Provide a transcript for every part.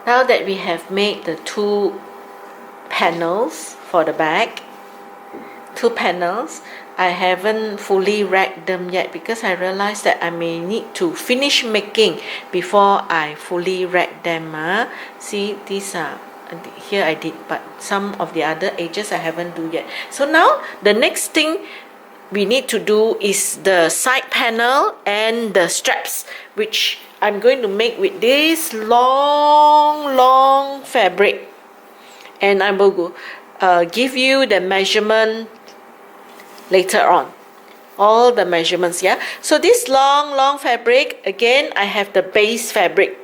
Now that we have made the two panels for the back, two panels, I haven't fully racked them yet because I realized that I may need to finish making before I fully rack them. See, these are here I did, but some of the other edges I haven't do yet. So now the next thing we need to do is the side panel and the straps, which I'm going to make with this long fabric, and I will go, give you the measurement later on, all the measurements. Yeah, so this long fabric, again I have the base fabric.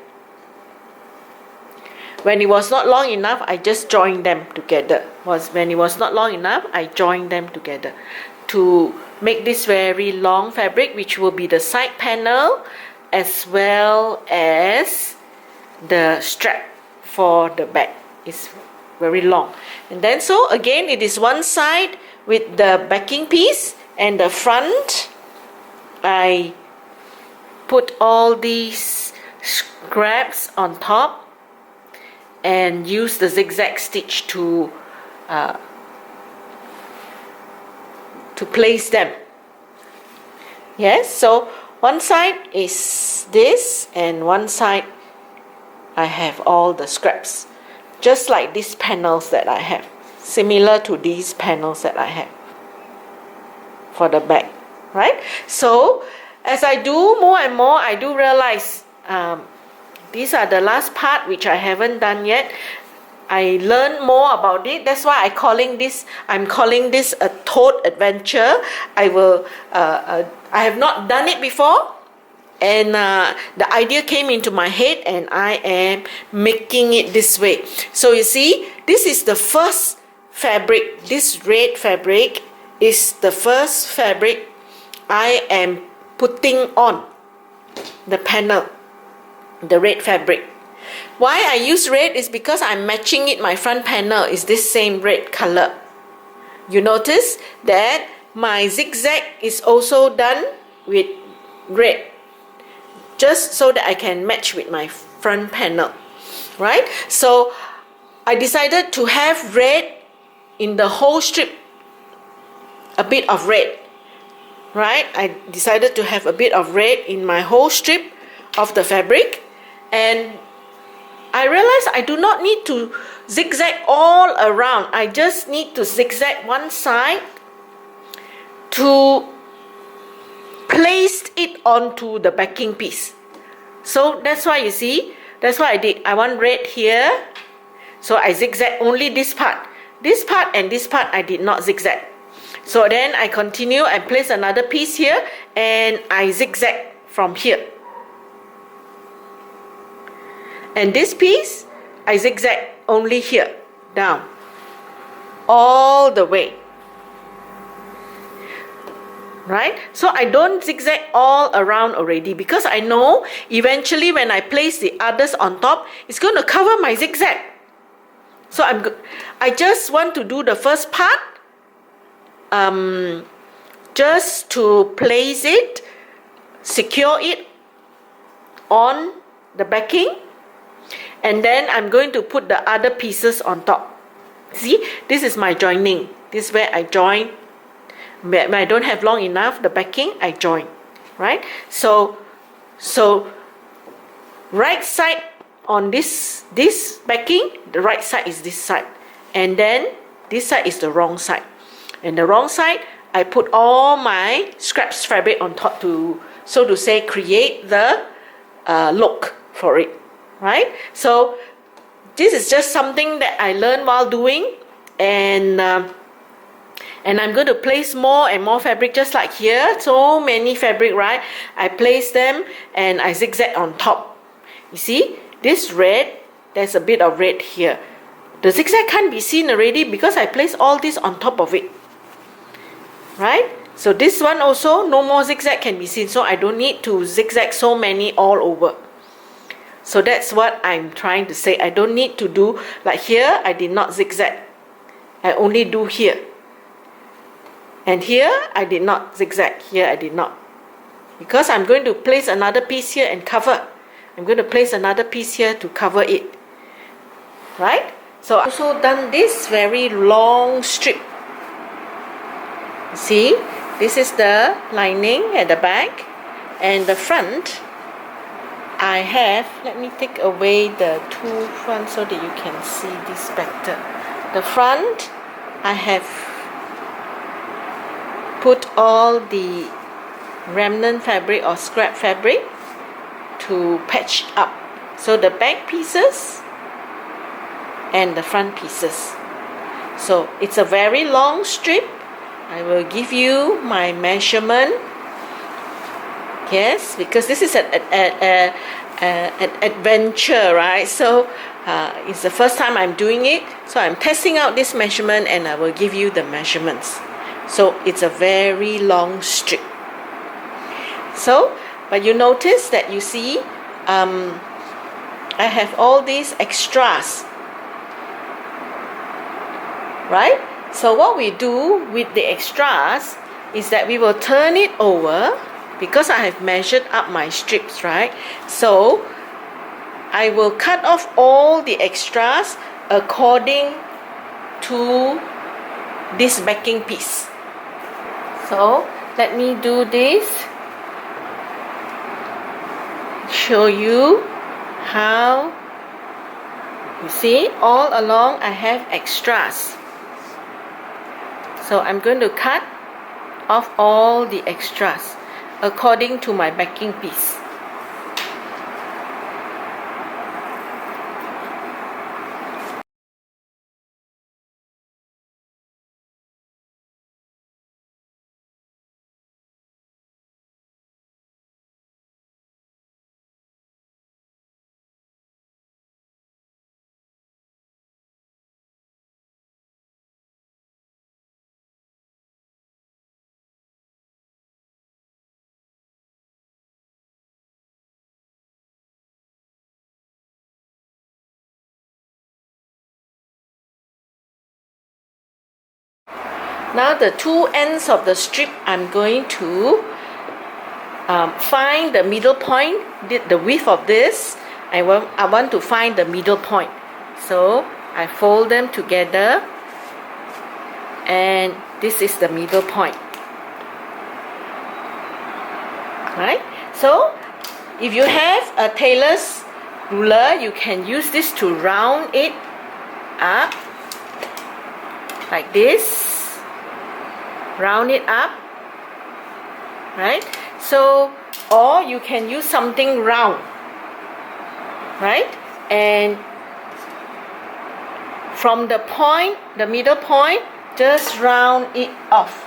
When it was not long enough, I just joined them together. When it was not long enough, I joined them together to make this very long fabric, which will be the side panel as well as the strap for the back. It's very long. And then so again, it is one side with the backing piece, and the front I put all these scraps on top and use the zigzag stitch to place them. Yes, so one side is this and one side I have all the scraps, just like these panels that I have, similar to these panels that I have for the back, right? So as I do more and more, I do realize these are the last part which I haven't done yet. I learned more about it. That's why I'm calling this a Tote adventure. I have not done it before, and the idea came into my head, and I am making it this way. So you see, this is the first fabric. This red fabric is the first fabric I am putting on the panel, the red fabric. Why I use red is because I'm matching it. My front panel is this same red color. You notice that my zigzag is also done with red, just so that I can match with my front panel, right? So I decided to have red in the whole strip, a bit of red, right? I decided to have a bit of red in my whole strip of the fabric, and I realized I do not need to zigzag all around. I just need to zigzag one side to place it onto the backing piece. So that's why you see, that's what I did. I want red here, so I zigzag only this part. This part and this part I did not zigzag. So then I continue and place another piece here, and I zigzag from here. And this piece, I zigzag only here, down, all the way, right? So I don't zigzag all around already, because I know eventually when I place the others on top, it's going to cover my zigzag. So I just want to do the first part, just to place it, secure it on the backing. And then I'm going to put the other pieces on top. See, this is my joining. This is where I join. When I don't have long enough the backing, I join, right? So right side on this backing, the right side is this side, and then this side is the wrong side. And the wrong side, I put all my scraps fabric on top to, so to say, create the look for it. Right? So this is just something that I learned while doing, and I'm going to place more and more fabric, just like here. So many fabric, right? I place them and I zigzag on top. You see, this red, there's a bit of red here. The zigzag can't be seen already because I place all this on top of it. Right? So this one also, no more zigzag can be seen. So I don't need to zigzag so many all over. So that's what I'm trying to say. I don't need to do, like here, I did not zigzag. I only do here. And here, I did not zigzag. Here, I did not. Because I'm going to place another piece here and cover. I'm going to place another piece here to cover it. right? So I also done this very long strip. See, this is the lining at the back, and the front I have, let me take away the two front so that you can see this better. The front I have put all the remnant fabric or scrap fabric to patch up, so the back pieces and the front pieces. So it's a very long strip. I will give you my measurement. Yes, because this is an adventure, right? So it's the first time I'm doing it, so I'm testing out this measurement, and I will give you the measurements. So it's a very long strip. So, but you notice that you see I have all these extras, right? So what we do with the extras is that we will turn it over, because I have measured up my strips, right? So I will cut off all the extras according to this backing piece. So let me do this, show you how. You see, all along I have extras. So I'm going to cut off all the extras according to my backing piece. Now the two ends of the strip, I'm going to find the middle point, the width of this. I want to find the middle point. So I fold them together, and this is the middle point. Right? So if you have a tailor's ruler, you can use this to round it up like this. Round it up, right? So, or you can use something round, right? And from the point, the middle point, just round it off.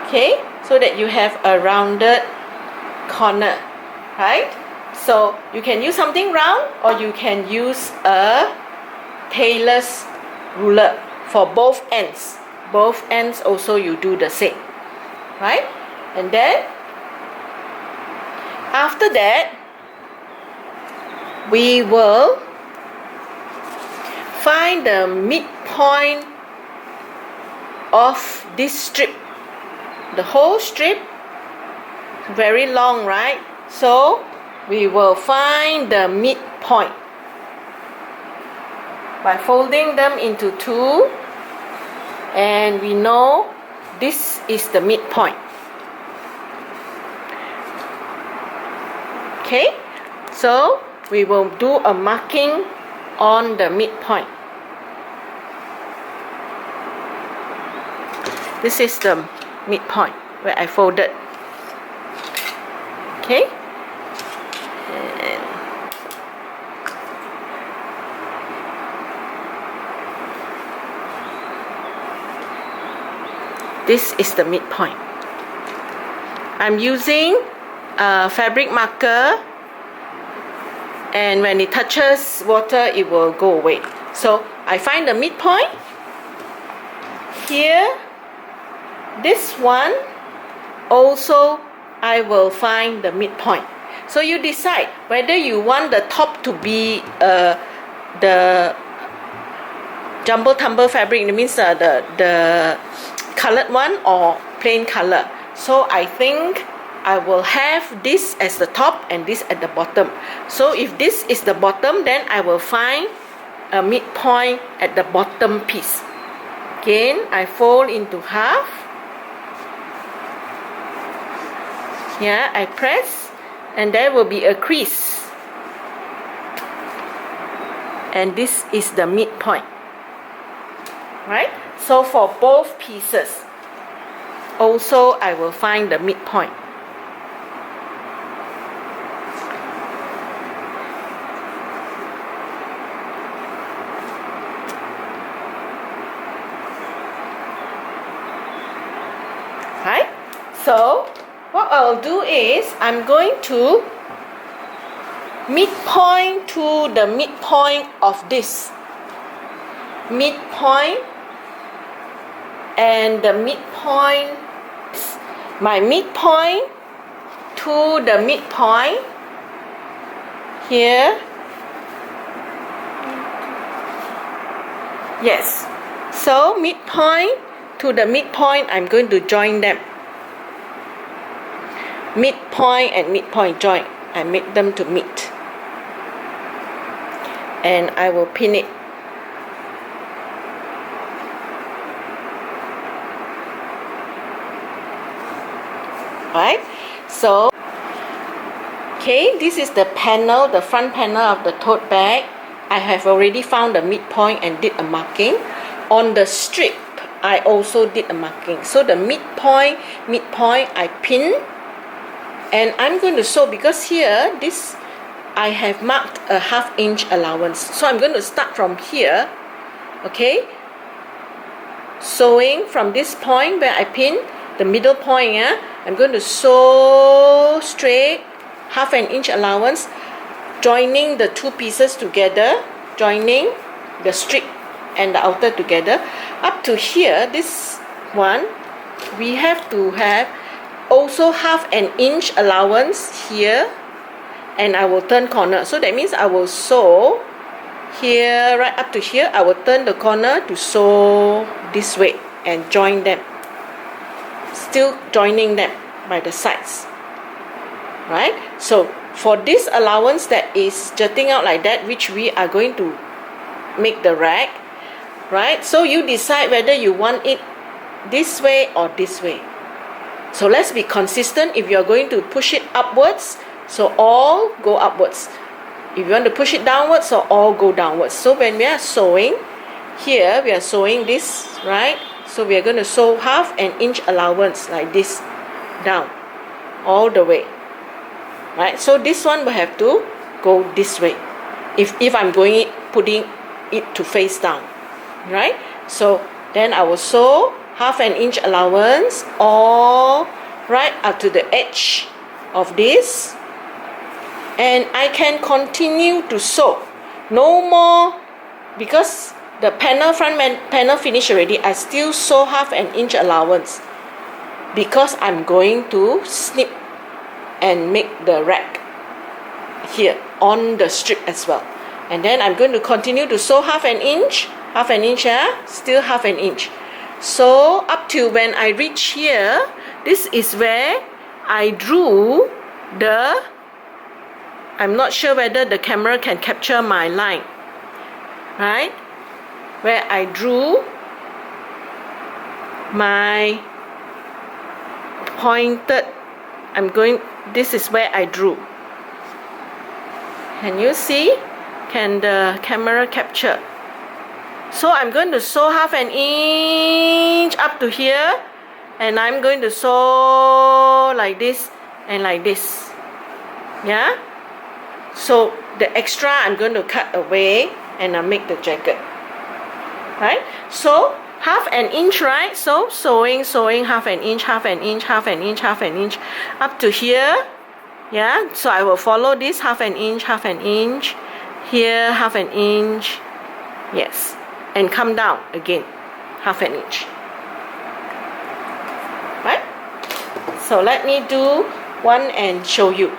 Okay, so that you have a rounded corner, right? So you can use something round, or you can use a tailor's ruler for both ends. Both ends also you do the same, right? And then after that, we will find the midpoint of this strip. The whole strip, very long, right? So we will find the midpoint by folding them into two, and we know this is the midpoint. Okay, so we will do a marking on the midpoint. This is the midpoint where I folded. Okay, and this is the midpoint. I'm using a fabric marker, and when it touches water it will go away. So I find the midpoint here. This one also I will find the midpoint. So you decide whether you want the top to be the jumble tumble fabric, it means the colored one, or plain color. So I think I will have this as the top and this at the bottom. So if this is the bottom, then I will find a midpoint at the bottom piece. Again, I fold into half. Yeah, I press, and there will be a crease. And this is the midpoint. Right? So for both pieces, also I will find the midpoint. Right? So what I'll do is I'm going to midpoint to the midpoint of this. Midpoint and the midpoint, my midpoint to the midpoint here. Yes, so midpoint to the midpoint, I'm going to join them. Midpoint and midpoint join, I make them to meet, and I will pin it. Right? So, okay, this is the panel, the front panel of the tote bag. I have already found the midpoint and did a marking. On the strip, I also did a marking. So the midpoint, I pin, and I'm going to sew, because here, this, I have marked a 1/2 inch allowance. So I'm going to start from here, okay? Sewing from this point where I pin, the middle point, yeah? I'm going to sew straight, 1/2 inch allowance, joining the two pieces together, joining the strip and the outer together. Up to here, this one, we have to have also 1/2 inch allowance here, and I will turn corner. So that means I will sew here, right up to here, I will turn the corner to sew this way and join them. Still joining them by the sides, right? So for this allowance that is jutting out like that, which we are going to make the rack, right? So you decide whether you want it this way or this way. So let's be consistent. If you're going to push it upwards, so all go upwards. If you want to push it downwards, so all go downwards. So when we are sewing here, we are sewing this, right? So we are going to sew 1/2 inch allowance like this down all the way, right? So this one will have to go this way if I'm putting it to face down, right? So then I will sew 1/2 inch allowance all right up to the edge of this, and I can continue to sew. No more, because the front panel finished already, I still sew 1/2 inch allowance, because I'm going to snip and make the rack here on the strip as well. And then I'm going to continue to sew 1/2 inch, yeah, still 1/2 inch. So up to when I reach here, this is where I drew the, I'm not sure whether the camera can capture my line, right? Where I drew my pointed, this is where I drew. Can you see? Can the camera capture? So I'm going to sew 1/2 inch up to here, and I'm going to sew like this and like this. Yeah? So the extra I'm going to cut away, and I'll make the jacket. Right? So 1/2 inch, right? So sewing 1/2 inch, 1/2 inch, 1/2 inch, 1/2 inch up to here. Yeah, so I will follow this 1/2 inch, 1/2 inch, here 1/2 inch, yes, and come down again 1/2 inch. Right? So let me do one and show you.